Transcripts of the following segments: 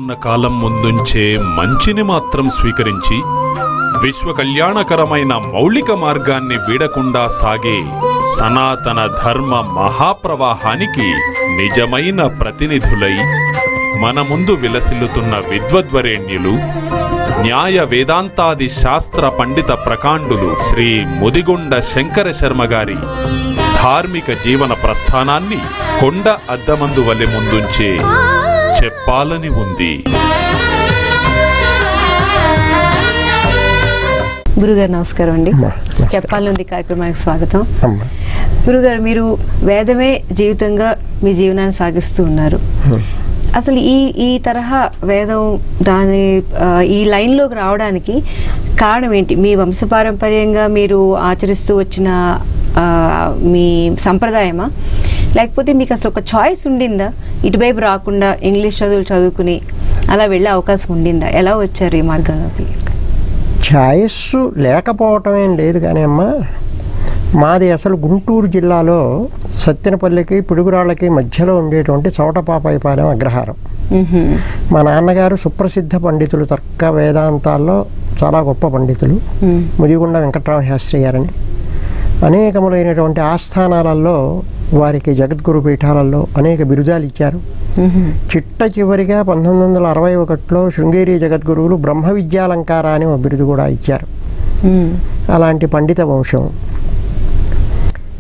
రానున్న కాలం ముందుంచే మంచిని మాత్రం స్వీకరించి విశ్వ కళ్యాణకరమైన మౌలిక మార్గాన్ని వీడకుండా సాగే సనాతన ధర్మ మహాప్రవాహానికి నిజమైన ప్రతినిధులై మన ముందు విలసిల్లుతున్న విద్వద్వరేణ్యులు, న్యాయ వేదాంతాది శాస్త్ర పండిత ప్రకాండులు శ్రీ ముదిగొండ శంకర శర్మ గారి ధార్మిక జీవన ప్రస్థానాన్ని కొండ అద్దమందు వలె ముందుంచే చెప్పాలని ఉంది. గురుగారు నమస్కారం అండి. చెప్పాలనుంది కార్యక్రమానికి స్వాగతం. గురుగారు, మీరు వేదమే జీవితంగా మీ జీవనాన్ని సాగిస్తూ ఉన్నారు. అసలు ఈ తరహా వేదం ఈ లైన్లోకి రావడానికి కారణం ఏంటి? మీ వంశపారంపర్యంగా మీరు ఆచరిస్తూ వచ్చిన మీ సంప్రదాయమా, లేకపోతే మీకు అసలు ఒక చాయిస్ ఉండిందా? ఇటువైపు రాకుండా ఇంగ్లీష్ చదువులు చదువుకుని అలా వెళ్ళే అవకాశం ఉండిందా? ఎలా వచ్చారు ఈ మార్గంలోకి? ఛాయిస్ లేకపోవటం ఏం లేదు కానీ అమ్మా, మాది అసలు గుంటూరు జిల్లాలో సత్తెనపల్లికి పిడుగురాళ్ళకి మధ్యలో ఉండేటువంటి చౌటపాపాయిపాలెం అగ్రహారం. మా నాన్నగారు సుప్రసిద్ధ పండితులు, తర్క వేదాంతాల్లో చాలా గొప్ప పండితులు, ముదిగొండ వెంకటరామ శాస్త్రి గారని. అనేకములైనటువంటి ఆస్థానాలలో వారికి జగద్గురు పీఠాలలో అనేక బిరుదాలు ఇచ్చారు. చిట్ట చివరిగా 1961లో శృంగేరి జగద్గురువులు బ్రహ్మ విద్యాలంకార అని ఒక బిరుదు కూడా ఇచ్చారు. అలాంటి పండిత వంశం.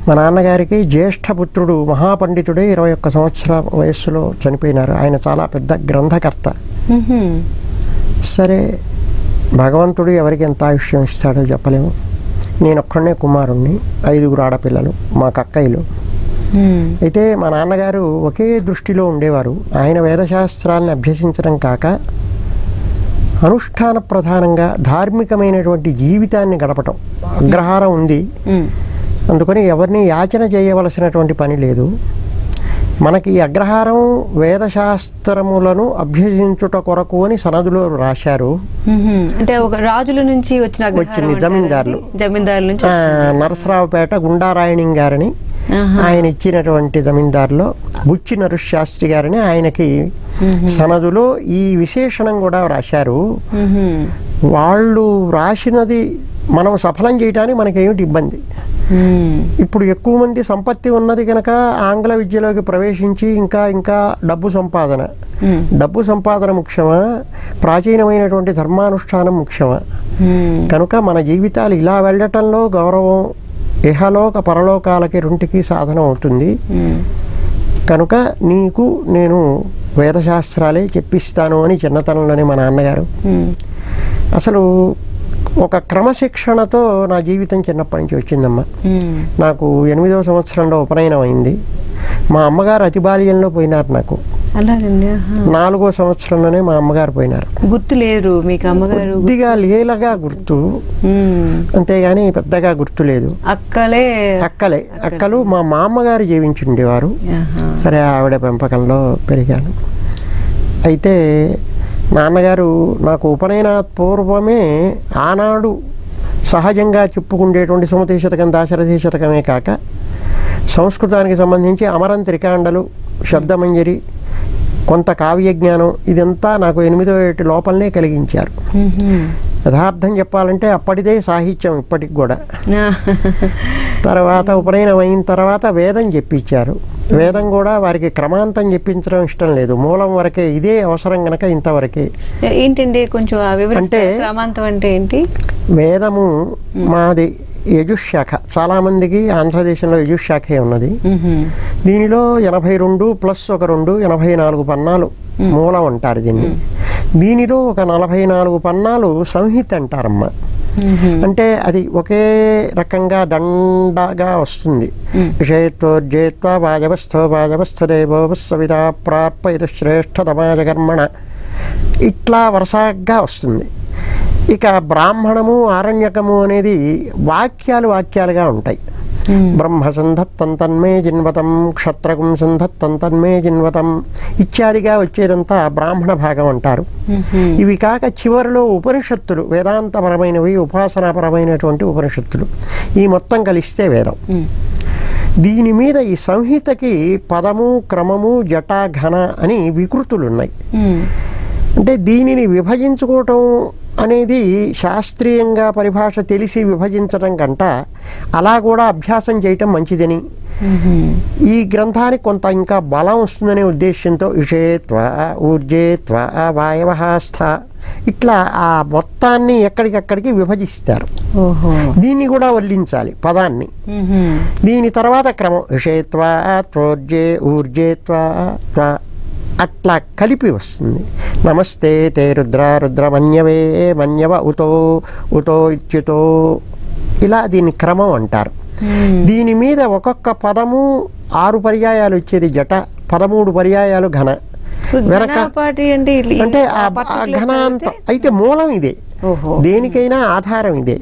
మా నాన్నగారికి జ్యేష్ఠపుత్రుడు మహాపండితుడే 21 సంవత్సరాల వయస్సులో చనిపోయినారు. ఆయన చాలా పెద్ద గ్రంథకర్త. సరే, భగవంతుడు ఎవరికి ఎంత ఆయుష్యం ఇస్తాడో చెప్పలేము. నేను ఒక్కడనే కుమారుణ్ణి, 5 ఆడపిల్లలు, మాకు అక్కయ్యలు. అయితే మా నాన్నగారు ఒకే దృష్టిలో ఉండేవారు. ఆయన వేదశాస్త్రాలను అభ్యసించడం కాక అనుష్ఠాన ప్రధానంగా ధార్మికమైనటువంటి జీవితాన్ని గడపటం. అగ్రహారం ఉంది, అందుకని ఎవరిని యాచన చేయవలసినటువంటి పని లేదు. మనకి ఈ అగ్రహారం వేదశాస్త్రములను అభ్యసించుట కొరకు అని సనదులో రాశారు. అంటే ఒక రాజుల నుంచి వచ్చింది, జమీందారులు నరసరావుపేట గుండారాయణి గారని ఆయన ఇచ్చినటువంటి జమీందారులో బుచ్చి నరుష్ శాస్త్రి గారని ఆయనకి సనదులో ఈ విశేషణం కూడా రాశారు. వాళ్ళు రాసినది మనం సఫలం చేయడానికి మనకేమిటి ఇబ్బంది? ఇప్పుడు ఎక్కువ మంది సంపత్తి ఉన్నది కనుక ఆంగ్ల విద్యలోకి ప్రవేశించి ఇంకా డబ్బు సంపాదన ముఖ్యమా, ప్రాచీనమైనటువంటి ధర్మానుష్ఠానం ముఖ్యమా? కనుక మన జీవితాలు ఇలా వెళ్ళటంలో గౌరవం ఇహలోక పరలోకాలకి రెంటికి సాధనం అవుతుంది. కనుక నీకు నేను వేదశాస్త్రాలే చెప్పిస్తాను అని చిన్నతనంలోనే మా నాన్నగారు. అసలు ఒక క్రమశిక్షణతో నా జీవితం చిన్నప్పటి నుంచి వచ్చిందమ్మా. నాకు 8వ సంవత్సరంలో ఉపనయనం అయింది. మా అమ్మగారు అతి బాల్యంలో పోయినారు. నాకు 4వ సంవత్సరంలోనే మా అమ్మగారు పోయినారు. గుర్తు లేరు మీకు అమ్మగారు? కొద్దిగా లీలగా గుర్తు, అంతేగాని పెద్దగా గుర్తు లేదు. అక్కలు మా మామగారు జీవించుండేవారు. సరే, ఆవిడ పెంపకంలో పెరిగాను. అయితే నాన్నగారు నాకు ఉపనయన పూర్వమే ఆనాడు సహజంగా చెప్పుకుండేటువంటి సుమతి శతకం, దాశరథి శతకమే కాక సంస్కృతానికి సంబంధించి అమరం, త్రికాండలు, శబ్దమంజరి, కొంత కావ్యజ్ఞానం, ఇదంతా నాకు 8వ ఏటి లోపలనే కలిగించారు. యథార్థం చెప్పాలంటే అప్పటిదే సాహిత్యం ఇప్పటికి కూడా. తర్వాత ఉపనయనం అయిన తర్వాత వేదం చెప్పించారు. వేదం కూడా వారికి క్రమాంతం చెప్పించడం ఇష్టం లేదు, మూలం వరకే, ఇదే అవసరం గనక ఇంతవరకే. ఏంటండి కొంచెం అంటే క్రమాంతం అంటే ఏంటి? వేదము మాది యజుశాఖ. చాలామందికి ఆంధ్రదేశంలో యజుశాఖే ఉన్నది. దీనిలో 82 ప్లస్ ఒక 2 84 పన్నాలు మూలం అంటారు దీన్ని. దీనిలో ఒక 44 పన్నాలు సంహిత అంటారమ్మా. అంటే అది ఒకే రకంగా దండగా వస్తుంది. విషయత్వోర్జేత్వ వాజవస్థోదేవోపస్సవితా ప్రార్పయిత శ్రేష్ఠతమాజకర్మణ, ఇట్లా వరుసగా వస్తుంది. ఇక బ్రాహ్మణము, ఆరణ్యకము అనేది వాక్యాలుగా ఉంటాయి. బ్రహ్మ సంధత్తం తన్మే జిన్వతం, క్షత్రకుం సంధత్తం తన్మే జిన్వతం ఇత్యాదిగా వచ్చేదంతా బ్రాహ్మణ భాగం అంటారు. ఇవి కాక చివరిలో ఉపనిషత్తులు, వేదాంతపరమైనవి, ఉపాసనాపరమైనటువంటి ఉపనిషత్తులు, ఈ మొత్తం కలిస్తే వేదం. దీని మీద ఈ సంహితకి పదము, క్రమము, జట, ఘన అని వికృతులు ఉన్నాయి. అంటే దీనిని విభజించుకోవటం అనేది శాస్త్రీయంగా పరిభాష తెలిసి విభజించడం కంట అలా కూడా అభ్యాసం చేయటం మంచిదని, ఈ గ్రంథానికి కొంత ఇంకా బలం వస్తుందనే ఉద్దేశంతో ఇషేత్వ ఊర్జేత్వ వాయవస్థ ఇట్లా ఆ మొత్తాన్ని ఎక్కడికక్కడికి విభజిస్తారు. దీన్ని కూడా వల్లించాలి పదాన్ని. దీని తర్వాత క్రమం ఇషేత్వ త్వోర్జే ఊర్జేత్వ అట్లా కలిపి వస్తుంది. నమస్తే తే రుద్ర రుద్ర మన్యవే మన్యవ ఉతో ఉతో ఇత్యుతో ఇలా దీని క్రమం అంటారు. దీని మీద ఒక్కొక్క పదము 6 పర్యాయాలు వచ్చేది జట, 13 పర్యాయాలు ఘన. అంటే ఆ ఘన అంత అయితే మూలం ఇదే, దేనికైనా ఆధారం ఇదే.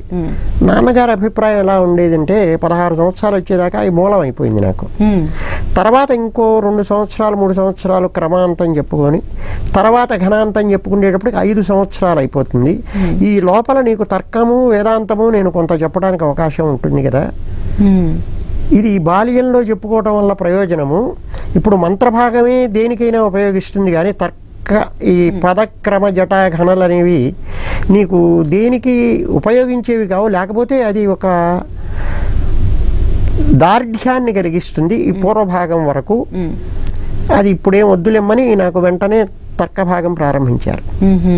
నాన్నగారి అభిప్రాయం ఎలా ఉండేదంటే 16 సంవత్సరాలు వచ్చేదాకా ఈ మూలం అయిపోయింది నాకు. తర్వాత ఇంకో 2 సంవత్సరాలు 3 సంవత్సరాలు క్రమాంతం చెప్పుకొని తర్వాత ఘనాంతం చెప్పుకునేటప్పటికి 5 సంవత్సరాలు అయిపోతుంది. ఈ లోపల నీకు తర్కము వేదాంతము నేను కొంత చెప్పడానికి అవకాశం ఉంటుంది కదా. ఇది బాల్యంలో చెప్పుకోవటం వల్ల ప్రయోజనము. ఇప్పుడు మంత్రభాగమే దేనికైనా ఉపయోగిస్తుంది, కానీ ఈ పదక్రమ జటా ఘనలు అనేవి నీకు దేనికి ఉపయోగించేవి కావు. లేకపోతే అది ఒక దార్ఢ్యాన్ని కలిగిస్తుంది ఈ పూర్వభాగం వరకు. అది ఇప్పుడేం వద్దులేమ్మని నాకు వెంటనే తర్క భాగం ప్రారంభించారు.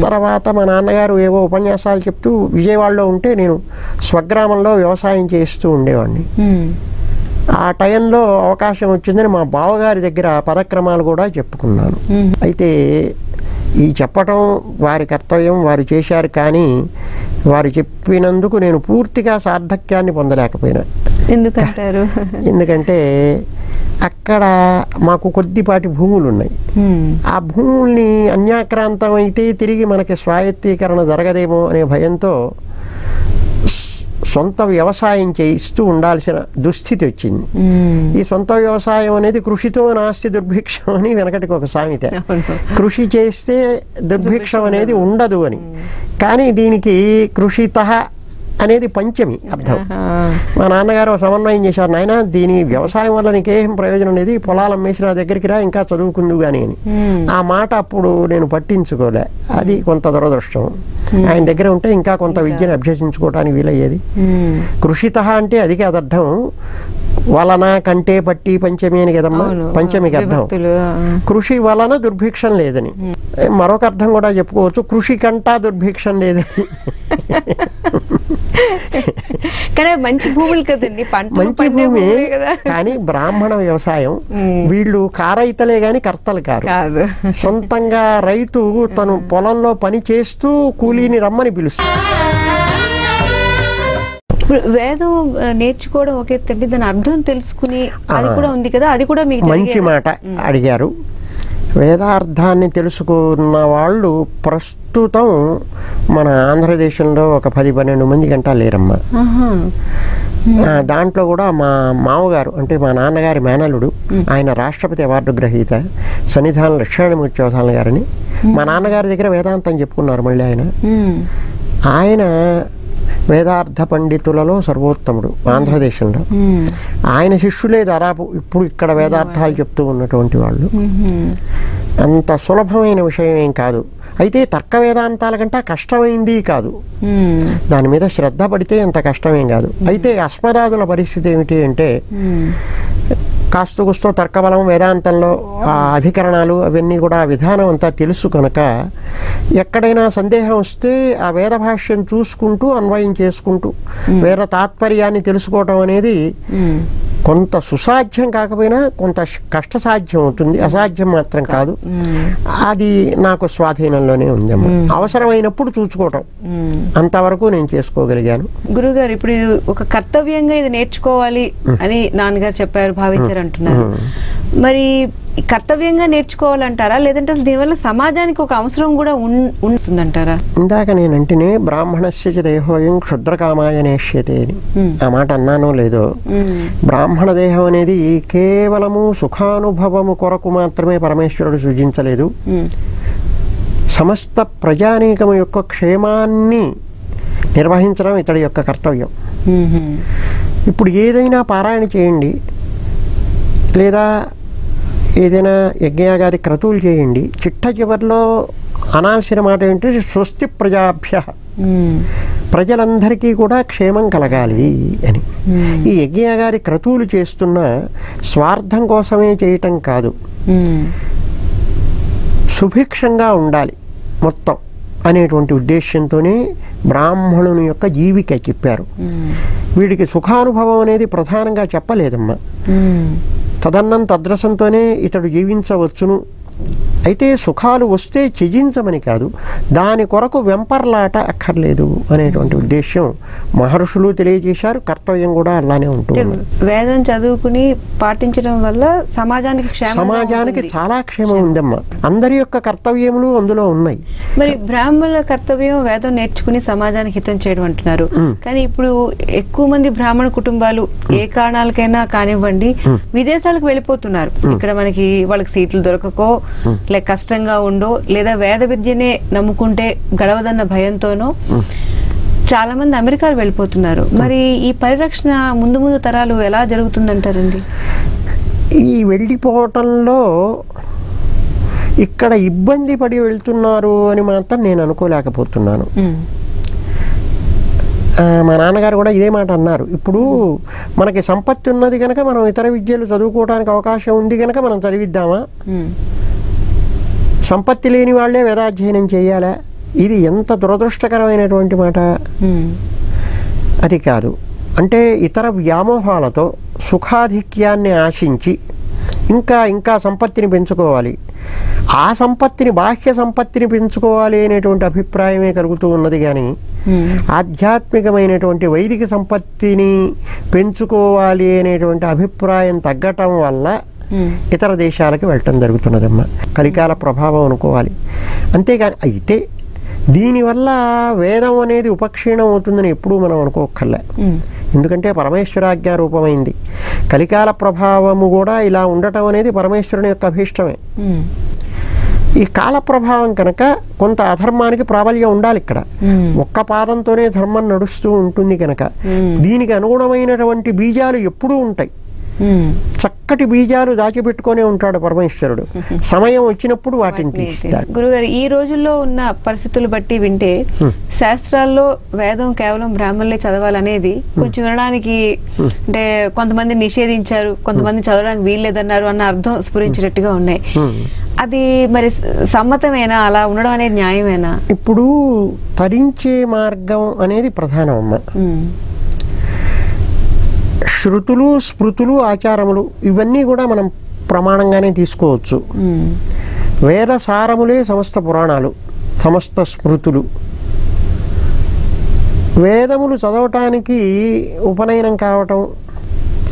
తర్వాత మా నాన్నగారు ఏవో ఉపన్యాసాలు చెప్తూ విజయవాడలో ఉంటే నేను స్వగ్రామంలో వ్యవసాయం చేస్తూ ఉండేవాడిని. ఆ టైంలో అవకాశం వచ్చిందని మా బావగారి దగ్గర పదక్రమాలు కూడా చెప్పుకున్నాను. అయితే ఈ చెప్పటం వారి కర్తవ్యం, వారు చేశారు, కానీ వారు చెప్పినందుకు నేను పూర్తిగా సార్థక్యాన్ని పొందలేకపోయినా. ఎందుకంటారు? ఎందుకంటే అక్కడ మాకు కొద్దిపాటి భూములు ఉన్నాయి. ఆ భూముల్ని అన్యాక్రాంతం అయితే తిరిగి మనకి స్వాయత్తీకరణ జరగదేమో అనే భయంతో సొంత వ్యవసాయం చేయిస్తూ ఉండాల్సిన దుస్థితి వచ్చింది. ఈ సొంత వ్యవసాయం అనేది కృషితో నాస్తి దుర్భిక్షం అని వెనకటికి ఒక సామెత. కృషి చేస్తే దుర్భిక్షం అనేది ఉండదు అని. కానీ దీనికి కృషితః అనేది పంచమి అర్థం. మా నాన్నగారు సమన్వయం చేశారు, నాయన దీని వ్యవసాయం వల్ల నీకేం ప్రయోజనం అనేది, పొలాలు అమ్మేసి నా దగ్గరికి రా ఇంకా చదువుకుందు కానీ అని. ఆ మాట అప్పుడు నేను పట్టించుకోలే, అది కొంత దురదృష్టం. ఆయన దగ్గర ఉంటే ఇంకా కొంత విద్యను అభ్యసించుకోవటానికి వీలయ్యేది. కృషితః అంటే అది కాదు అర్థం, వలన కంటే పట్టి పంచమి అని కదమ్మా, పంచమికి అర్థం. కృషి వలన దుర్భిక్షం లేదని. మరొక అర్థం కూడా చెప్పుకోవచ్చు, కృషి కంటా దుర్భిక్షం లేదని. కానీ మంచి భూములు కదండి, మంచి భూమి. కానీ బ్రాహ్మణ వ్యవసాయం, వీళ్ళు కారైతలే గాని కర్తలు కాదు. సొంతంగా రైతు తను పొలంలో పని చేస్తూ కూలీని రమ్మని పిలుస్తాడు. వేదం నేర్చుకోవడం ఒక ఎత్తండి, దాని అర్థం తెలుసుకుని అది కూడా ఉంది కదా, అది కూడా మీకు మంచి మాట అడిగారు. వేదార్థాన్ని తెలుసుకున్న వాళ్ళు ప్రస్తుతం మన ఆంధ్రదేశంలో ఒక 10-12 మంది గంట లేరమ్మా. దాంట్లో కూడా మా మామగారు అంటే మా నాన్నగారి మేనలుడు, ఆయన రాష్ట్రపతి అవార్డు గ్రహీత సన్నిధాన లక్ష్మణమూర్తి చౌధాల గారని. మా నాన్నగారి దగ్గర వేదాంతం చెప్పుకున్నారు మళ్ళీ ఆయన వేదార్థ పండితులలో సర్వోత్తముడు ఆంధ్రదేశంలో. ఆయన శిష్యులే దాదాపు ఇప్పుడు ఇక్కడ వేదార్థాలు చెప్తూ ఉన్నటువంటి వాళ్ళు. అంత సులభమైన విషయం ఏం కాదు. అయితే తర్క వేదాంతాల కంటే కష్టమైంది కాదు, దాని మీద శ్రద్ధ పడితే అంత కష్టమేం కాదు. అయితే అస్మదాదుల పరిస్థితి ఏమిటి అంటే కాస్త కుస్తో తర్కబలం వేదాంతంలో అధికరణాలు అవన్నీ కూడా విధానం అంతా తెలుసు కనుక ఎక్కడైనా సందేహం వస్తే ఆ వేద భాష్యం చూసుకుంటూ అన్వయం చేసుకుంటూ వేద తాత్పర్యాన్ని తెలుసుకోవటం అనేది కొంత సుసాధ్యం కాకపోయినా కొంత కష్టసాధ్యం అవుతుంది, అసాధ్యం మాత్రం కాదు. అది నాకు స్వాధీనంలోనే ఉందమ్మా. అవసరమైనప్పుడు చూసుకోవటం అంతవరకు నేను చేసుకోగలిగాను. గురుగారు, ఇప్పుడు ఒక కర్తవ్యంగా ఇది నేర్చుకోవాలి అని నాన్నగారు చెప్పారు, భావించారు అంటున్నారు. మరి కర్తవ్యంగా నేర్చుకోవాలంటారా, లేదంటే అసలు దీనివల్ల సమాజానికి ఒక అవసరం కూడా ఉంటుందంటారా? ఇందాక నేనంటేనే బ్రాహ్మణస్య చ దేహోయం క్షుద్రకామాయ నేష్యతే అని ఆ మాట అన్నానో లేదో. బ్రాహ్మణ దేహం అనేది కేవలము సుఖానుభవము కొరకు మాత్రమే పరమేశ్వరుడు సృజించలేదు, సమస్త ప్రజానీకము యొక్క క్షేమాన్ని నిర్వహించడం ఇతడి యొక్క కర్తవ్యం. ఇప్పుడు ఏదైనా పారాయణ చేయండి, లేదా ఏదైనా యజ్ఞయాగాది క్రతువులు చేయండి, చిట్ట చివరిలో అనాల్సిన మాట ఏంటి, స్వస్తి ప్రజాభ్య, ప్రజలందరికీ కూడా క్షేమం కలగాలి అని. ఈ యజ్ఞయాగాది క్రతువులు చేస్తున్న స్వార్థం కోసమే చేయటం కాదు, సుభిక్షంగా ఉండాలి మొత్తం అనేటువంటి ఉద్దేశంతోనే బ్రాహ్మణుని యొక్క జీవిక చెప్పారు. వీడికి సుఖానుభవం అనేది ప్రధానంగా చెప్పలేదమ్మా. తదన్నం తద్రసంతోనే ఇతడు జీవించవచ్చును. అయితే సుఖాలు వస్తే త్యజించమని కాదు, దాని కొరకు వెంపర్లాట అక్కర్లేదు అనేటువంటి ఉద్దేశం మహర్షులు తెలియజేశారు. కర్తవ్యం కూడా అలానే ఉంటుంది. వేదం చదువుకుని పాటించడం వల్ల సమాజానికి చాలా క్షేమం ఉందమ్మా. అందరి యొక్క కర్తవ్యములు అందులో ఉన్నాయి. మరి బ్రాహ్మణుల కర్తవ్యం వేదం నేర్చుకుని సమాజానికి హితం చేయడం అంటున్నారు. కానీ ఇప్పుడు ఎక్కువ మంది బ్రాహ్మణ కుటుంబాలు ఏ కారణాలకైనా కానివ్వండి విదేశాలకు వెళ్ళిపోతున్నారు. ఇక్కడ మనకి వాళ్ళకి సీట్లు దొరకకో, లేక కష్టంగా ఉండో, లేదా వేద విద్యనే నమ్ముకుంటే గడవదన్న భయంతోనో చాలా మంది అమెరికాకు వెళ్ళిపోతున్నారు. మరి ఈ పరిరక్షణ ముందు ముందు తరాలు ఎలా జరుగుతుందంటారండి? ఈ వెళ్ళిపోవటంలో ఇక్కడ ఇబ్బంది పడి వెళ్తున్నారు అని మాత్రం నేను అనుకోలేకపోతున్నాను. మా నాన్నగారు కూడా ఇదే మాట అన్నారు. ఇప్పుడు మనకి సంపత్తి ఉన్నది కనుక మనం ఇతర విద్యలు చదువుకోవడానికి అవకాశం ఉంది కనుక మనం చదివిద్దామా, సంపత్తి లేని వాళ్లే వేదాధ్యయనం చేయాలా? ఇది ఎంత దురదృష్టకరమైనటువంటి మాట. అది కాదు. అంటే ఇతర వ్యామోహాలతో సుఖాధిక్యాన్ని ఆశించి ఇంకా ఇంకా సంపత్తిని పెంచుకోవాలి, ఆ సంపత్తిని బాహ్య సంపత్తిని పెంచుకోవాలి అనేటువంటి అభిప్రాయమే కలుగుతూ ఉన్నది. కానీ ఆధ్యాత్మికమైనటువంటి వైదిక సంపత్తిని పెంచుకోవాలి అనేటువంటి అభిప్రాయం తగ్గటం వల్ల ఇతర దేశాలకు వెళ్ళటం జరుగుతున్నదమ్మా. కలికాల ప్రభావం అనుకోవాలి. అంతేగాని అయితే దీనివల్ల వేదం అనేది ఉపక్షీణం అవుతుందని ఎప్పుడూ మనం అనుకోకర్లే. ఎందుకంటే పరమేశ్వరాజ్ఞా రూపమైంది. కలికాల ప్రభావము కూడా ఇలా ఉండటం అనేది పరమేశ్వరుని యొక్క అభీష్టమే. ఈ కాల ప్రభావం కనుక కొంత అధర్మానికి ప్రాబల్యం ఉండాలి. ఇక్కడ ఒక్క పాదంతోనే ధర్మం నడుస్తూ ఉంటుంది కనుక దీనికి అనుగుణమైనటువంటి బీజాలు ఎప్పుడూ ఉంటాయి. చక్కటి బీజాలు దాచిపెట్టుకునే ఉంటాడు పరమేశ్వరుడు. సమయం వచ్చినప్పుడు వాటిని తీస్తాడు. గురుగారు, ఈ రోజుల్లో ఉన్న పరిస్థితులు బట్టి వింటే శాస్త్రాల్లో వేదం కేవలం బ్రాహ్మణులే చదవాలనేది కొంచెం వినడానికి, అంటే కొంతమంది నిషేధించారు, కొంతమంది చదవడానికి వీల్లేదన్నారు అన్న అర్థం స్ఫురించినట్టుగా ఉన్నాయి. అది మరి సమ్మతమేనా? అలా ఉండడం అనేది న్యాయమేనా? ఇప్పుడు తరించే మార్గం అనేది ప్రధానం అమ్మ. శృతులు, స్మృతులు, ఆచారములు ఇవన్నీ కూడా మనం ప్రమాణంగానే తీసుకోవచ్చు. వేద సారములే సమస్త పురాణాలు, సమస్త స్మృతులు. వేదములు చదవటానికి ఉపనయనం కావటం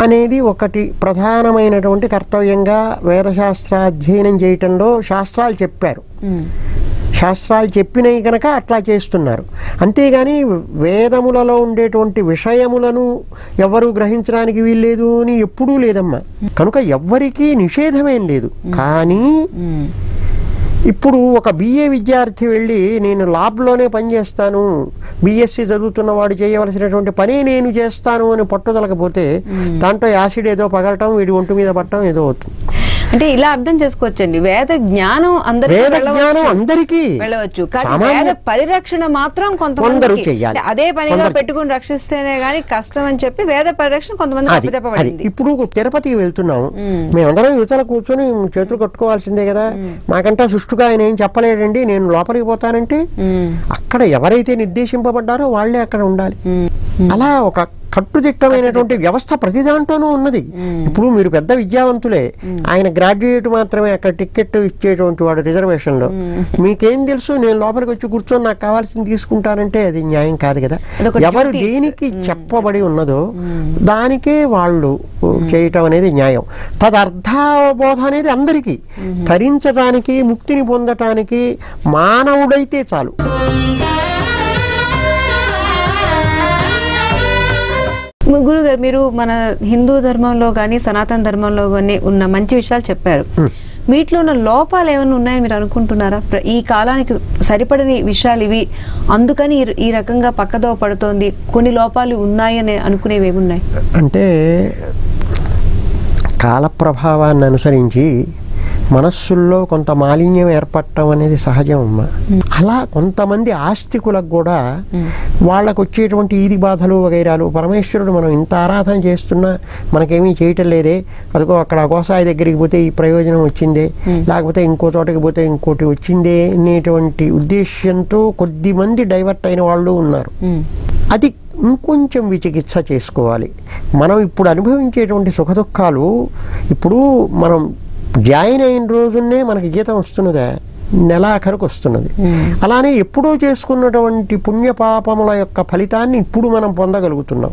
అనేది ఒకటి ప్రధానమైనటువంటి కర్తవ్యంగా వేదశాస్త్రాధ్యయనం చేయటంలో శాస్త్రాలు చెప్పారు. శాస్త్రాలు చెప్పినవి కనుక అట్లా చేస్తున్నారు. అంతేగాని వేదములలో ఉండేటువంటి విషయములను ఎవరు గ్రహించడానికి వీల్లేదు అని ఎప్పుడూ లేదమ్మా. కనుక ఎవ్వరికీ నిషేధమేం లేదు. కానీ ఇప్పుడు ఒక BA విద్యార్థి వెళ్ళి నేను ల్యాబ్లోనే పనిచేస్తాను, BSc చదువుతున్న వాడు చేయవలసినటువంటి పని నేను చేస్తాను అని పట్టుదలకపోతే దాంట్లో యాసిడ్ ఏదో పగలటం, వీడి ఒంటి మీద పట్టడం ఏదో అవుతుంది. అంటే ఇలా అర్థం చేసుకోవచ్చండి, వేద జ్ఞానం అందరికీ వెళ్ళవచ్చు, కానీ వేద పరిరక్షణ మాత్రం కొంతమంది చేయాలి. అదే పనిగా పెట్టుకుని రక్షిస్తేనే గానీ కష్టం అని చెప్పి వేద పరిరక్షణ కొంతమంది అప్పచెప్పబడింది. ఇప్పుడు తిరుపతికి వెళ్తున్నాము, మేమందరం యువతల కూర్చొని చేతులు కట్టుకోవాల్సిందే కదా. మాకంటే సుష్టుగా ఆయన ఏం చెప్పలేడండి, నేను లోపలికి పోతానంటే అక్కడ ఎవరైతే నిర్దేశింపబడ్డారో వాళ్లే అక్కడ ఉండాలి. అలా ఒక కట్టుదిట్టమైనటువంటి వ్యవస్థ ప్రతి దాంట్లోనూ ఉన్నది. ఇప్పుడు మీరు పెద్ద విద్యావంతులే, ఆయన గ్రాడ్యుయేట్ మాత్రమే అక్కడ టికెట్ ఇచ్చేటువంటి వాడు రిజర్వేషన్లో. మీకేం తెలుసు, నేను లోపలికి వచ్చి కూర్చొని నాకు కావాల్సింది తీసుకుంటానంటే అది న్యాయం కాదు కదా. ఎవరు దేనికి చెప్పబడి ఉన్నదో దానికే వాళ్ళు చేయటం అనేది న్యాయం. తదర్థావబోధ అనేది అందరికీ ధరించడానికి, ముక్తిని పొందటానికి మానవుడైతే చాలు. గురుగారు, మీరు మన హిందూ ధర్మంలో కానీ సనాతన ధర్మంలో కానీ ఉన్న మంచి విషయాలు చెప్పారు. వీటిలో ఉన్న లోపాలు ఏమైనా ఉన్నాయని మీరు అనుకుంటున్నారా? ఈ కాలానికి సరిపడని విషయాలు ఇవి, అందుకని ఈ రకంగా పక్కదోవ పడుతోంది, కొన్ని లోపాలు ఉన్నాయని అనుకునేవి ఏమున్నాయి? అంటే కాల ప్రభావాన్ని అనుసరించి మనస్సుల్లో కొంత మాలిన్యం ఏర్పడటం అనేది సహజం అమ్మా. అలా కొంతమంది ఆస్తికులకు కూడా వాళ్ళకు వచ్చేటువంటి ఈది బాధలు వగైరాలు, పరమేశ్వరుడు మనం ఇంత ఆరాధన చేస్తున్నా మనకేమీ చేయటం లేదే, అదిగో అక్కడ గోసాయి దగ్గరికి పోతే ఈ ప్రయోజనం వచ్చిందే, లేకపోతే ఇంకో చోటకి పోతే ఇంకోటి వచ్చిందే అనేటువంటి ఉద్దేశ్యంతో కొద్ది మంది డైవర్ట్ అయిన వాళ్ళు ఉన్నారు. అది ఇంకొంచెం విచికిత్స చేసుకోవాలి. మనం ఇప్పుడు అనుభవించేటువంటి సుఖదుఖాలు ఇప్పుడు మనం జాయిన్ అయిన రోజునే మనకి జీతం వస్తున్నదే, నెలాఖరుకు వస్తున్నది. అలానే ఎప్పుడూ చేసుకున్నటువంటి పుణ్యపాపముల యొక్క ఫలితాన్ని ఇప్పుడు మనం పొందగలుగుతున్నాం.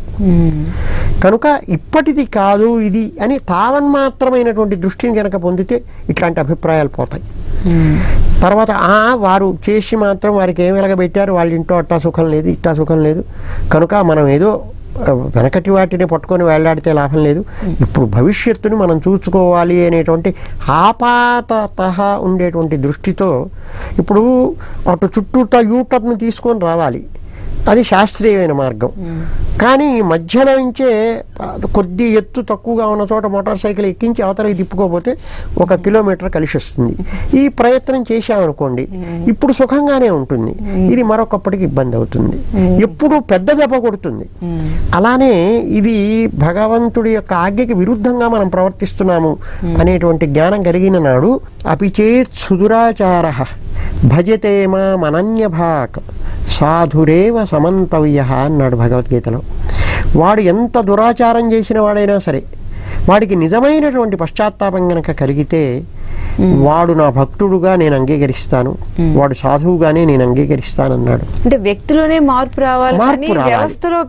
కనుక ఇప్పటిది కాదు ఇది అని తావన్మాత్రమైనటువంటి దృష్టిని కనుక పొందితే ఇట్లాంటి అభిప్రాయాలు పోతాయి. తర్వాత వారు చేసి మాత్రం వారికి ఏం వెలగబెట్టారు, వాళ్ళ ఇంట్లో అట్టా సుఖం లేదు ఇట్టా సుఖం లేదు, కనుక మనం ఏదో వెనకటి వాటిని పట్టుకొని వేళ్లాడితే లాభం లేదు, ఇప్పుడు భవిష్యత్తుని మనం చూసుకోవాలి అనేటువంటి ఆపాతతః ఉండేటువంటి దృష్టితో ఇప్పుడు అటు చుట్టూతా యూటర్న్ తీసుకొని రావాలి. అది శాస్త్రీయమైన మార్గం. కానీ మధ్యలో నుంచే కొద్ది ఎత్తు తక్కువగా ఉన్న చోట మోటార్ సైకిల్ ఎక్కించి అవతలకి తిప్పుకోపోతే 1 కిలోమీటర్ కలిసి వస్తుంది. ఈ ప్రయత్నం చేశామనుకోండి ఇప్పుడు సుఖంగానే ఉంటుంది, ఇది మరొకప్పటికి ఇబ్బంది అవుతుంది, ఎప్పుడు పెద్ద దెబ్బ కొడుతుంది. అలానే ఇది భగవంతుడి యొక్క ఆజ్ఞకి విరుద్ధంగా మనం ప్రవర్తిస్తున్నాము అనేటువంటి జ్ఞానం కలిగిన నాడు అపిచేత్ సుదురాచారః భజతే మామనన్యభాక్ సాధురేవ సమంతవ్య అన్నాడు భగవద్గీతలో. వాడు ఎంత దురాచారం చేసిన వాడైనా సరే వాడికి నిజమైనటువంటి పశ్చాత్తాపం గనక కలిగితే వాడు నా భక్తుడుగా నేను అంగీకరిస్తాను, వాడు సాధువుగానే నేను అంగీకరిస్తానన్నాడు. అంటే వ్యక్తిలోనే మార్పు రావాలి, వ్యవస్థలో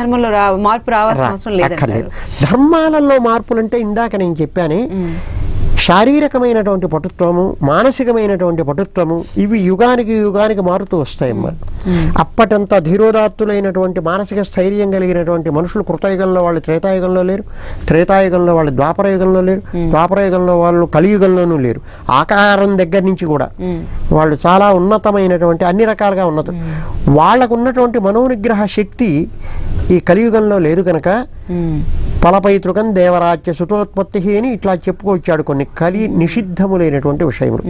ధర్మంలో మార్పు రావాల్సిన అవసరం లేదు. ధర్మాలలో మార్పులంటే ఇందాక నేను చెప్పానే, శారీరకమైనటువంటి పటుత్వము, మానసికమైనటువంటి పటుత్వము, ఇవి యుగానికి యుగానికి మారుతూ వస్తాయమ్మా. అప్పటంత ధీరోదాత్తులైనటువంటి మానసిక స్థైర్యం కలిగినటువంటి మనుషులు కృతయుగంలో వాళ్ళు త్రేతాయుగంలో లేరు, త్రేతాయుగంలో వాళ్ళు ద్వాపరయుగంలో లేరు, ద్వాపరయుగంలో వాళ్ళు కలియుగంలోనూ లేరు. ఆకారం దగ్గర నుంచి కూడా వాళ్ళు చాలా ఉన్నతమైనటువంటి అన్ని రకాలుగా ఉన్నతం. వాళ్ళకు ఉన్నటువంటి మనోనిగ్రహ శక్తి ఈ కలియుగంలో లేదు కనుక ఫలపైతృకం దేవరాజ్య సుతోత్పత్తి అని ఇట్లా చెప్పుకొచ్చాడు కొన్ని కలి నిషిద్ధములైనటువంటి విషయములు.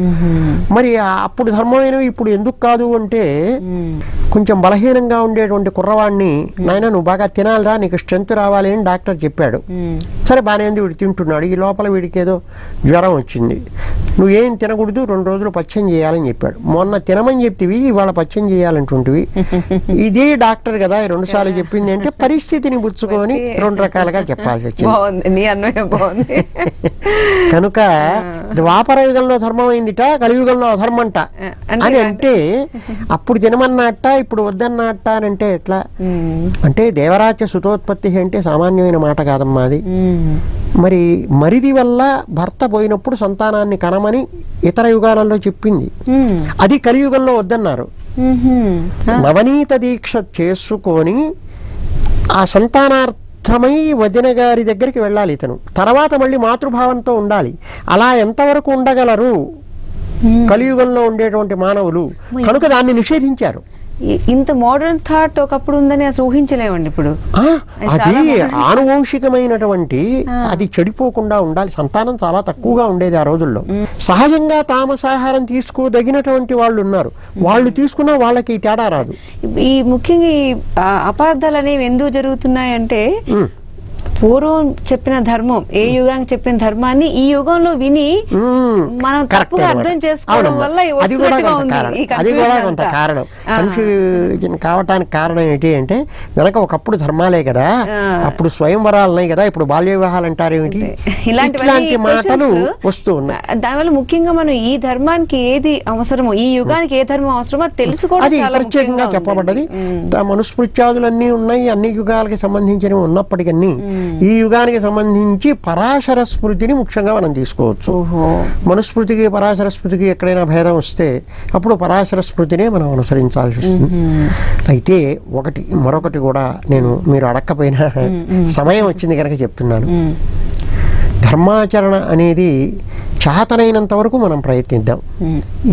మరి అప్పుడు ధర్మమైనవి ఇప్పుడు ఎందుకు కాదు అంటే, కొంచెం బలహీనంగా ఉండేటువంటి కుర్రవాడిని నాయన నువ్వు బాగా తినాలిరా నీకు స్ట్రెంత్ రావాలి అని డాక్టర్ చెప్పాడు. సరే బాగానే ఉంది, వీడు తింటున్నాడు. ఈ లోపల వీడికి ఏదో జ్వరం వచ్చింది. నువ్వేం తినకూడదు, 2 రోజులు పచ్చం చేయాలని చెప్పాడు. మొన్న తినమని చెప్తివి, ఇవాళ పచ్చం చేయాలంటుంటివి. ఇదే డాక్టర్ కదా 2 సార్లు చెప్పింది అంటే పరిస్థితిని పుచ్చుకొని 2 రకాలుగా చెప్పాల్సి వచ్చింది. కనుక ద్వాపరయుగంలో ధర్మం అయిందిట, కలియుగంలో అధర్మంట అని అంటే అప్పుడు తినమన్నట్ట ఇప్పుడు వద్దన్నట్ట అని అంటే ఎట్లా? అంటే దేవరాజ్య సుతోత్పత్తి అంటే సామాన్యమైన మాట కాదమ్మా అది. మరి మరిది వల్ల భర్త పోయినప్పుడు సంతానాన్ని కనమని ఇతర యుగాలలో చెప్పింది, అది కలియుగంలో వద్దన్నారు. నవనీత దీక్ష చేసుకొని ఆ సంతానార్థమై వదిన గారి దగ్గరికి వెళ్ళాలి ఇతను, తర్వాత మళ్ళీ మాతృభావంతో ఉండాలి. అలా ఎంతవరకు ఉండగలరు కలియుగంలో ఉండేటువంటి మానవులు? కనుక దాన్ని నిషేధించారు. ఇంత మోడర్న్ థాట్ ఒకప్పుడు ఉందని అసలు ఊహించలేమండి. ఇప్పుడు అది ఆనువంశికమైనటువంటి అది చెడిపోకుండా ఉండాలి. సంతానం చాలా తక్కువగా ఉండేది ఆ రోజుల్లో. సహజంగా తామసాహారం తీసుకోదగినటువంటి వాళ్ళు ఉన్నారు, వాళ్ళు తీసుకున్నా వాళ్ళకి తేడా రాదు. ఈ ముఖ్యంగా ఈ అపార్థాలు అనేవి ఎందుకు జరుగుతున్నాయంటే, పూర్వం చెప్పిన ధర్మం, ఏ యుగానికి చెప్పిన ధర్మాన్ని ఈ యుగంలో విని మనం తప్పుగా అర్థం చేసుకోవడం వల్ల అది కూడా కొంత కారణం. కన్ఫ్యూజన్ కావటానికి కారణం ఏంటి అంటే, వెనక ఒకప్పుడు ధర్మాలే కదా, అప్పుడు స్వయంవరాలున్నాయి కదా, ఇప్పుడు బాల్య వివాహాలు అంటారు ఏమిటి, ఇట్లాంటి మాటలు వస్తూ ఉన్నాయి. దానివల్ల ముఖ్యంగా మనం ఈ ధర్మానికి ఏది అవసరమో, ఈ యుగానికి ఏ ధర్మం అవసరమో తెలుసుకోవడం అది ప్రత్యేకంగా చెప్పబడ్డది. మనుస్మృత్యాదులన్నీ ఉన్నాయి, అన్ని యుగాలకి సంబంధించినవి ఉన్నప్పటికీ ఈ యుగానికి సంబంధించి పరాశర స్మృతిని ముఖ్యంగా మనం తీసుకోవచ్చు. మనుస్మృతికి పరాశర స్మృతికి ఎక్కడైనా భేదం వస్తే అప్పుడు పరాశర స్మృతినే మనం అనుసరించాల్సి వస్తుంది. అయితే మరొకటి కూడా నేను మీరు అడక్కపోయినా సమయం వచ్చింది కనుక చెప్తున్నాను. ధర్మాచరణ అనేది చేతనైనంత వరకు మనం ప్రయత్నిద్దాం.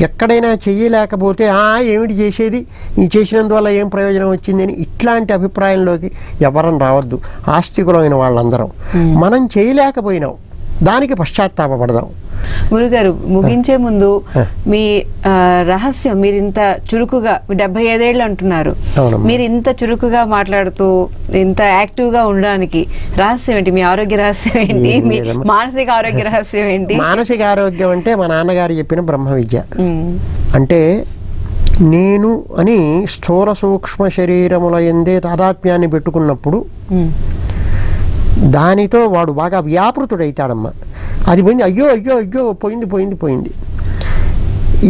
ఎక్కడైనా చెయ్యలేకపోతే ఏమిటి చేసేది, ఈ చేసినందువల్ల ఏం ప్రయోజనం వచ్చింది అని ఇట్లాంటి అభిప్రాయంలోకి ఎవరం రావద్దు. ఆస్తికులమైన వాళ్ళందరం మనం చేయలేకపోయినాం, దానికి పశ్చాత్తాపపడదాం. గురుగారు, ముగించే ముందు మీ రహస్యం, మీరు ఇంత చురుకుగా 75 ఏళ్ళు అంటున్నారు, మీరు ఇంత చురుకుగా మాట్లాడుతూ ఇంత యాక్టివ్ గా ఉండడానికి రహస్యం ఏంటి? మీ ఆరోగ్య రహస్యం ఏంటి? మీ మానసిక ఆరోగ్య రహస్యం ఏంటి? మానసిక ఆరోగ్యం అంటే మా నాన్నగారు చెప్పిన బ్రహ్మ విద్య. అంటే నేను అని స్థూల సూక్ష్మ శరీరముల యందే తాదాత్మ్యాన్ని పెట్టుకున్నప్పుడు దానితో వాడు బాగా వ్యాపృతుడైతాడమ్మా. అది పోయింది, అయ్యో అయ్యో అయ్యో పోయింది పోయింది పోయింది.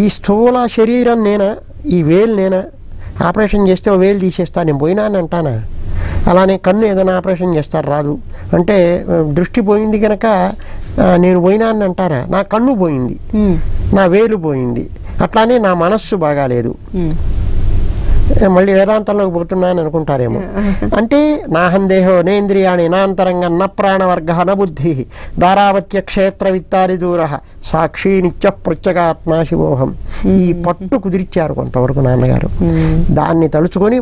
ఈ స్థూల శరీరం నేనా, ఈ వేలు నేనా, ఆపరేషన్ చేస్తే ఓ వేలు తీసేస్తా, నేను పోయినా అని అంటానా? అలానే కన్ను ఏదైనా ఆపరేషన్ చేస్తారు రాదు అంటే దృష్టి పోయింది కనుక నేను పోయినా అని అంటారా? నా కన్ను పోయింది, నా వేలు పోయింది, అట్లానే నా మనస్సు బాగాలేదు, మళ్ళీ వేదాంతంలోకి పోతున్నాను అనుకుంటారేమో. అంటే నాహందేహో నేంద్రియాణి నాంతరంగ న ప్రాణవర్గ న బుద్ధి దారావత్య క్షేత్ర విత్తాది దూర సాక్షి నిత్య ప్రత్యేగాత్మా శివోహం. ఈ పట్టు కుదిరిచ్చారు కొంతవరకు నాన్నగారు. దాన్ని తలుచుకొని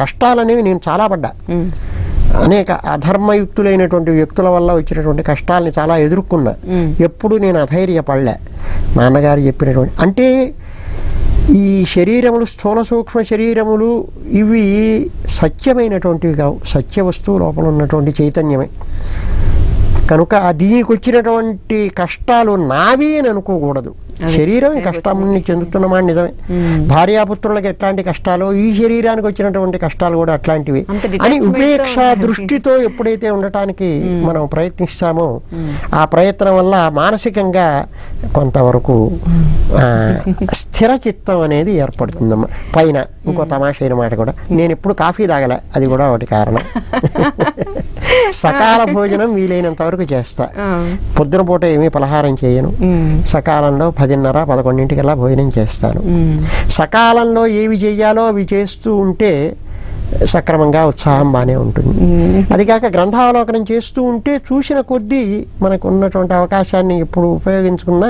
కష్టాలనేవి నేను చాలా పడ్డా. అనేక అధర్మయుక్తులైనటువంటి వ్యక్తుల వల్ల వచ్చినటువంటి కష్టాలని చాలా ఎదుర్కొన్నా. ఎప్పుడు నేను అధైర్యపడలే. నాన్నగారు చెప్పినటువంటి అంటే ఈ శరీరములు, స్థూల సూక్ష్మ శరీరములు ఇవి సత్యమైనటువంటివి కావు, సత్య వస్తువు లోపల ఉన్నటువంటి చైతన్యమే. కనుక దీనికి వచ్చినటువంటి కష్టాలు నావి అని అనుకోకూడదు. శరీరం ఈ కష్టాన్ని చెందుతున్నమాట నిజమే. భార్యాపుత్రులకు ఎట్లాంటి కష్టాలు, ఈ శరీరానికి వచ్చినటువంటి కష్టాలు కూడా అట్లాంటివి అని ఉపేక్ష దృష్టితో ఎప్పుడైతే ఉండటానికి మనం ప్రయత్నిస్తామో ఆ ప్రయత్నం వల్ల మానసికంగా కొంతవరకు స్థిర చిత్తం అనేది ఏర్పడుతుందమ్మా. పైన ఇంకో తమాషైన మాట కూడా, నేను ఎప్పుడు కాఫీ తాగలే, అది కూడా ఒకటి కారణం. సకాల భోజనం వీలైనంత వరకు చేస్తా. పొద్దున పూట ఏమీ పలహారం చేయను. సకాలంలో 10:30-11 భోజనం చేస్తాను. సకాలంలో ఏవి చెయ్యాలో అవి చేస్తూ ఉంటే సక్రమంగా ఉత్సాహం బాగానే ఉంటుంది. అది కాక గ్రంథావలోకనం చేస్తూ ఉంటే చూసిన కొద్దీ మనకు ఉన్నటువంటి అవకాశాన్ని ఎప్పుడు ఉపయోగించుకున్నా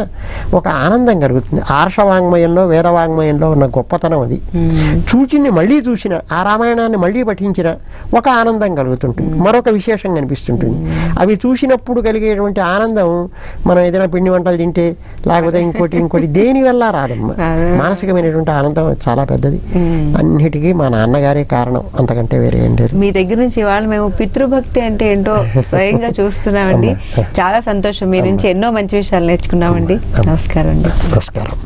ఒక ఆనందం కలుగుతుంది. ఆర్షవాంగ్మయంలో, వేదవాంగ్మయంలో ఉన్న గొప్పతనం అది. చూచింది మళ్ళీ చూసిన, ఆ రామాయణాన్ని మళ్ళీ పఠించిన ఒక ఆనందం కలుగుతుంటుంది, మరొక విశేషం కనిపిస్తుంటుంది. అవి చూసినప్పుడు కలిగేటువంటి ఆనందం మనం ఏదైనా పిండి వంటలు తింటే లేకపోతే ఇంకోటి దేనివల్ల రాదమ్మా. మానసికమైనటువంటి ఆనందం చాలా పెద్దది. అన్నిటికీ మా నాన్నగారే కారణం, అంతకంటే వేరే ఏం లేదు. మీ దగ్గర నుంచి ఇవాళ మేము పితృభక్తి అంటే ఏంటో స్వయంగా చూస్తున్నామండి. చాలా సంతోషం. మీ నుంచి ఎన్నో మంచి విషయాలు నేర్చుకున్నామండి. నమస్కారం అండి. నమస్కారం.